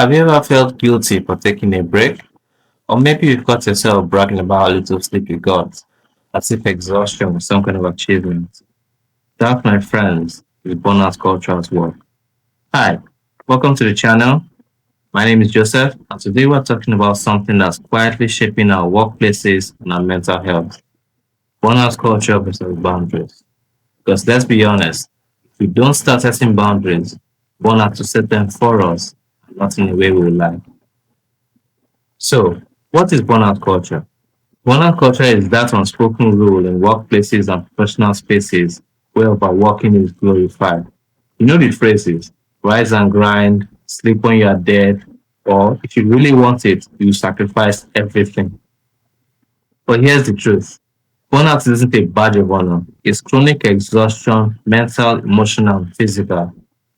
Have you ever felt guilty for taking a break? Or maybe you've got yourself bragging about how little sleep you got, as if exhaustion was some kind of achievement. That, my friends, is burnout culture at work. Hi, welcome to the channel. My name is Joseph, and today we're talking about something that's quietly shaping our workplaces and our mental health. Burnout culture versus boundaries. Because let's be honest, if we don't start setting boundaries, burnout to set them for us, and not in a way we would like. So, what is burnout culture? Burnout culture is that unspoken rule in workplaces and professional spaces where overworking is glorified. You know the phrases, rise and grind, sleep when you are dead, or if you really want it, you sacrifice everything. But here's the truth. Burnout isn't a badge of honor. It's chronic exhaustion, mental, emotional, and physical,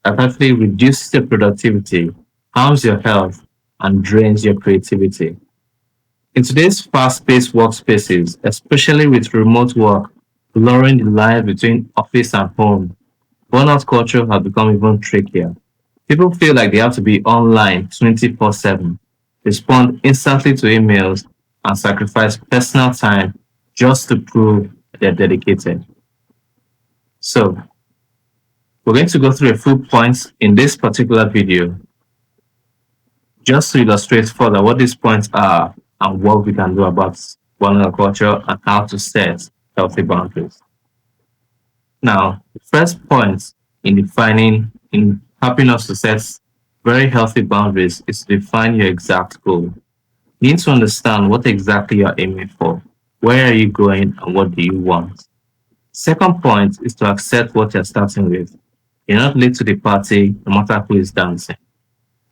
that actually reduces your productivity, harms your health, and drains your creativity. In today's fast-paced workspaces, especially with remote work blurring the lines between office and home, burnout culture has become even trickier. People feel like they have to be online 24/7, respond instantly to emails, and sacrifice personal time just to prove they're dedicated. So, we're going to go through a few points in this particular video just to illustrate further what these points are and what we can do about burnout culture and how to set healthy boundaries. Now, the first point in helping us to set very healthy boundaries is to define your exact goal. You need to understand what exactly you're aiming for. Where are you going and what do you want? Second point is to accept what you're starting with. You're not late to the party, no matter who is dancing.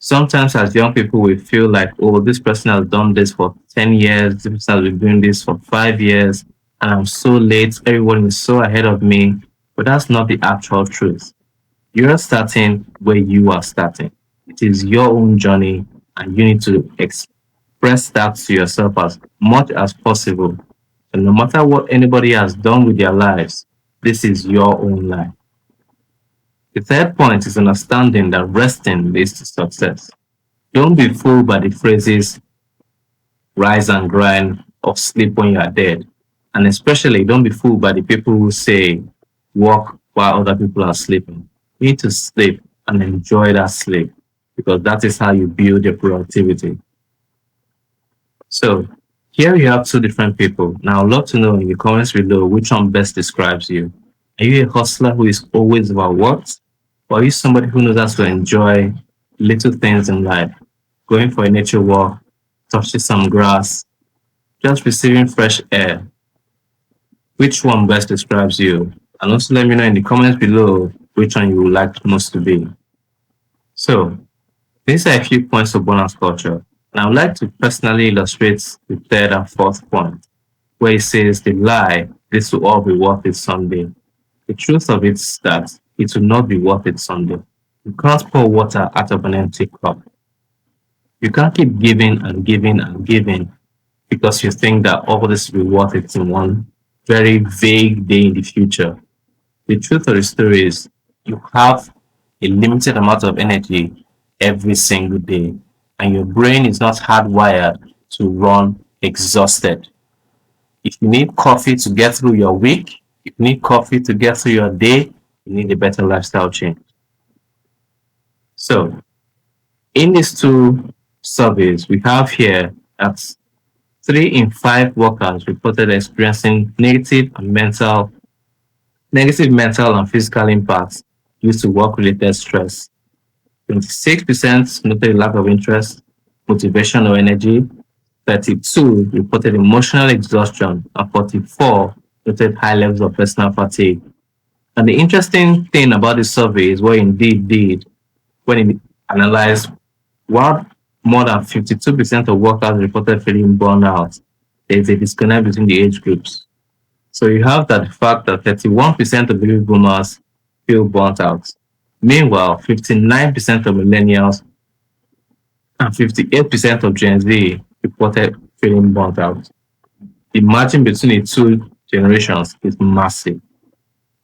Sometimes as young people, we feel like, oh, this person has done this for 10 years, this person has been doing this for 5 years, and I'm so late, everyone is so ahead of me. But that's not the actual truth. You're starting where you are starting. It is your own journey, and you need to express that to yourself as much as possible. And no matter what anybody has done with their lives, this is your own life. The third point is understanding that resting leads to success. Don't be fooled by the phrases rise and grind or sleep when you are dead. And especially don't be fooled by the people who say work while other people are sleeping. You need to sleep and enjoy that sleep because that is how you build your productivity. So here you have two different people. Now I'd love to know in the comments below which one best describes you. Are you a hustler who is always overworked? Or are you somebody who knows how to enjoy little things in life? Going for a nature walk, touching some grass, just receiving fresh air. Which one best describes you? And also let me know in the comments below which one you would like most to be. So, these are a few points of bonus culture. And I would like to personally illustrate the third and fourth point, where it says the lie, this will all be worth it someday. The truth of it is that it will not be worth it someday. You can't pour water out of an empty cup. You can't keep giving and giving and giving because you think that all this will be worth it in one very vague day in the future. The truth of the story is you have a limited amount of energy every single day, and your brain is not hardwired to run exhausted. If you need coffee to get through your week, if you need coffee to get through your day, you need a better lifestyle change. So, in these two surveys, we have here that 3 in 5 workers reported experiencing negative mental and physical impacts due to work-related stress. 26% noted a lack of interest, motivation, or energy. 32 reported emotional exhaustion, and 44 noted high levels of personal fatigue. And the interesting thing about this survey is what Indeed did when it analyzed what more than 52% of workers reported feeling burnout. There is a disconnect between the age groups. So you have that fact that 31% of baby boomers feel burnt out. Meanwhile, 59% of millennials and 58% of Gen Z reported feeling burnt out. The margin between the two generations is massive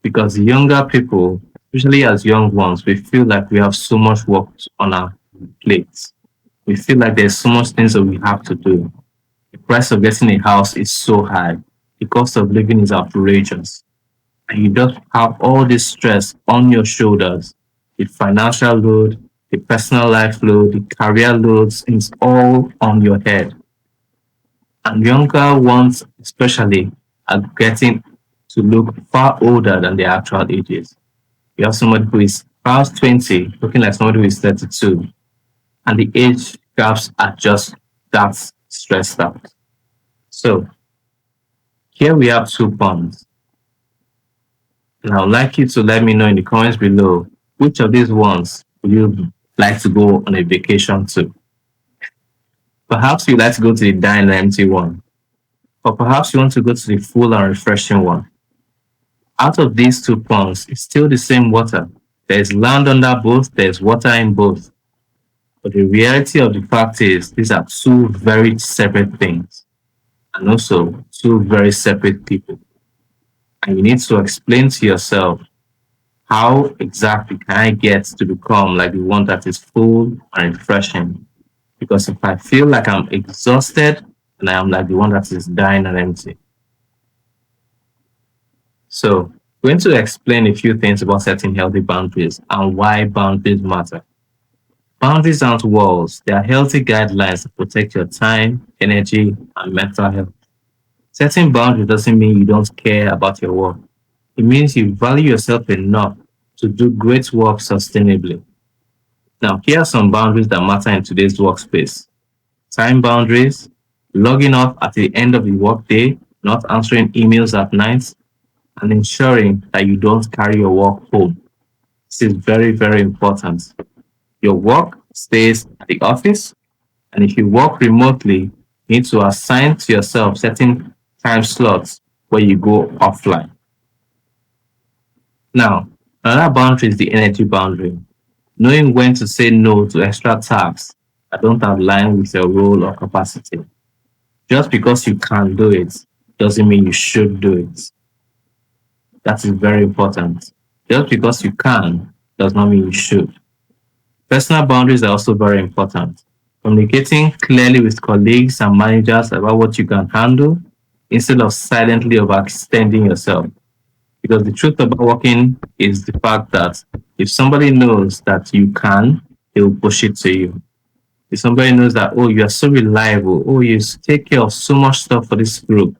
because younger people, especially as young ones, we feel like we have so much work on our plates. We feel like there's so much things that we have to do. The price of getting a house is so high. The cost of living is outrageous. And you just have all this stress on your shoulders. The financial load, the personal life load, the career loads, it's all on your head. And younger ones, especially, are getting to look far older than their actual ages. You have somebody who is past 20 looking like somebody who is 32, and the age gaps are just that stressed out. So, here we have two bonds. And I would like you to let me know in the comments below which of these ones would you like to go on a vacation to. Perhaps you'd like to go to the dine and empty one, or perhaps you want to go to the full and refreshing one. Out of these two ponds, it's still the same water. There's land under both, there's water in both. But the reality of the fact is, these are two very separate things, and also two very separate people. And you need to explain to yourself how exactly can I get to become like the one that is full and refreshing? Because if I feel like I'm exhausted, then I am like the one that is dying and empty. So, I'm going to explain a few things about setting healthy boundaries and why boundaries matter. Boundaries aren't walls, they are healthy guidelines to protect your time, energy, and mental health. Setting boundaries doesn't mean you don't care about your work. It means you value yourself enough to do great work sustainably. Now, here are some boundaries that matter in today's workspace. Time boundaries, logging off at the end of the workday, not answering emails at night, and ensuring that you don't carry your work home. This is very, very important. Your work stays at the office, and if you work remotely, you need to assign to yourself certain time slots where you go offline. Now, another boundary is the energy boundary. Knowing when to say no to extra tasks that don't align with your role or capacity. Just because you can do it doesn't mean you should do it. That is very important. Just because you can does not mean you should. Personal boundaries are also very important. Communicating clearly with colleagues and managers about what you can handle instead of silently overextending yourself. Because the truth about working is the fact that if somebody knows that you can, they will push it to you. If somebody knows that, oh, you are so reliable, oh, you take care of so much stuff for this group,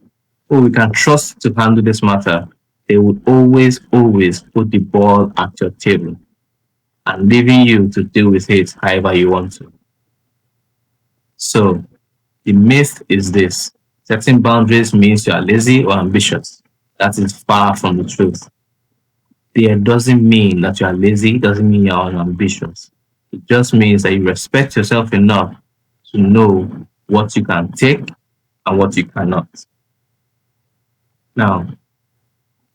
oh, we can trust to handle this matter, they would always, always put the ball at your table and leaving you to deal with it however you want to. So, the myth is this: setting boundaries means you are lazy or ambitious. That is far from the truth. It doesn't mean that you are lazy, it doesn't mean you are ambitious. It just means that you respect yourself enough to know what you can take and what you cannot. Now,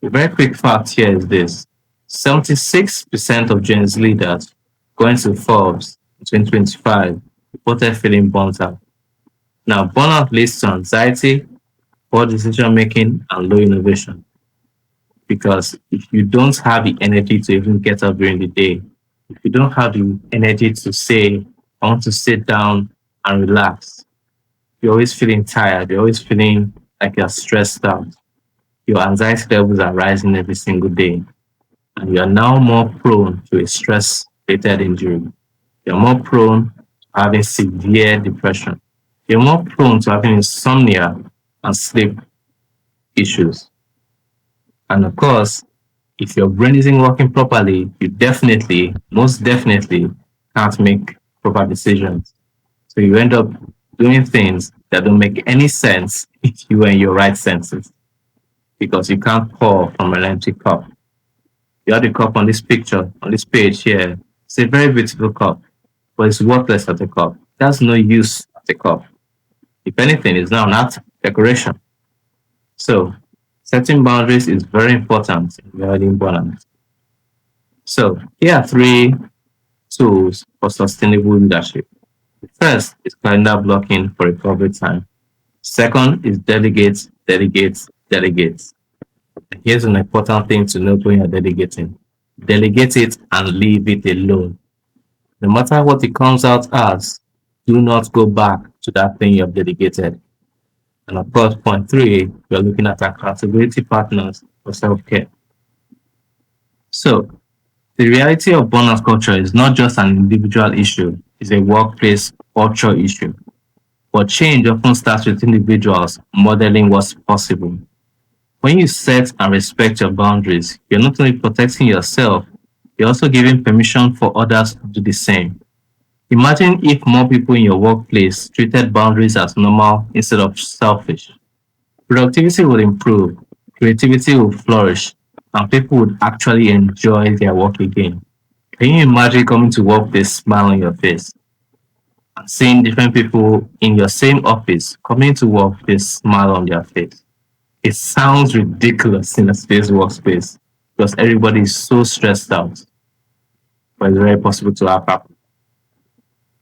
a very quick fact here is this: 76% of Gen Z leaders, going to Forbes in 2025, reported feeling burnt out. Now, burnout leads to anxiety, poor decision making, and low innovation. Because if you don't have the energy to even get up during the day, if you don't have the energy to say, I want to sit down and relax, you're always feeling tired, you're always feeling like you're stressed out. Your anxiety levels are rising every single day, and you are now more prone to a stress related injury. You're more prone to having severe depression. You're more prone to having insomnia and sleep issues. And of course, if your brain isn't working properly, you definitely, most definitely, can't make proper decisions. So you end up doing things that don't make any sense if you are in your right senses because you can't pour from an empty cup. You have the cup on this picture, on this page here. It's a very beautiful cup, but it's worthless as a cup. It has no use as a cup. If anything, it's now not decoration. So setting boundaries is very important in avoiding burnout. So here are three tools for sustainable leadership. The first is calendar blocking for recovery time. Second is delegate, delegate, delegate. Here's an important thing to note when you're delegating. Delegate it and leave it alone. No matter what it comes out as, Do not go back to that thing you have dedicated. And of course, point three, we're looking at accountability partners for self-care. So the reality of burnout culture is not just an individual issue, it's a workplace culture issue. But change often starts with individuals modeling what's possible. When you set and respect your boundaries, you're not only protecting yourself, you're also giving permission for others to do the same. Imagine if more people in your workplace treated boundaries as normal instead of selfish. Productivity would improve, creativity would flourish, and people would actually enjoy their work again. Can you imagine coming to work with a smile on your face and seeing different people in your same office coming to work with a smile on their face? It sounds ridiculous in a space workspace because everybody is so stressed out, but it's very possible to happen.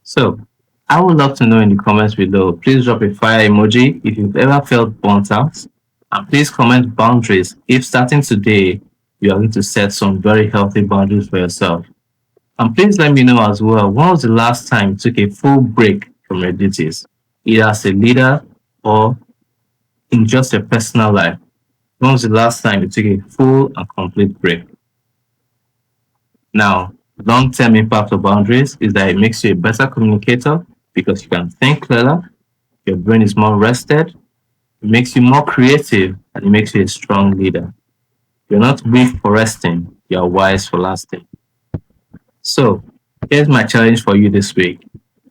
So, I would love to know in the comments below. Please drop a fire emoji if you've ever felt burnt out. And please comment boundaries if starting today you are going to set some very healthy boundaries for yourself. And please let me know as well, when was the last time you took a full break from your duties, either as a leader or in just your personal life? When was the last time you took a full and complete break? Now, long-term impact of boundaries is that it makes you a better communicator because you can think clearer, your brain is more rested, it makes you more creative, and it makes you a strong leader. You're not weak for resting, you're wise for lasting. So, here's my challenge for you this week.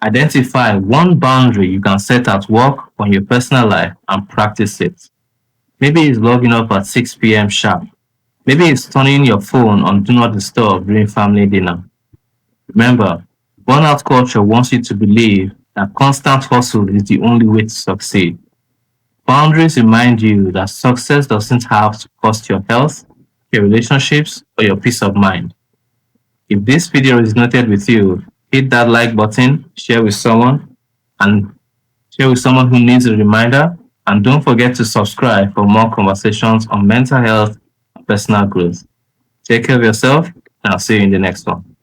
Identify one boundary you can set at work or in your personal life and practice it. Maybe it's logging off at 6 p.m. sharp. Maybe it's turning your phone on Do Not Disturb during family dinner. Remember, burnout culture wants you to believe that constant hustle is the only way to succeed. Boundaries remind you that success doesn't have to cost your health, your relationships, or your peace of mind. If this video resonated with you, hit that like button, and share with someone who needs a reminder, and don't forget to subscribe for more conversations on mental health and personal growth. Take care of yourself, and I'll see you in the next one.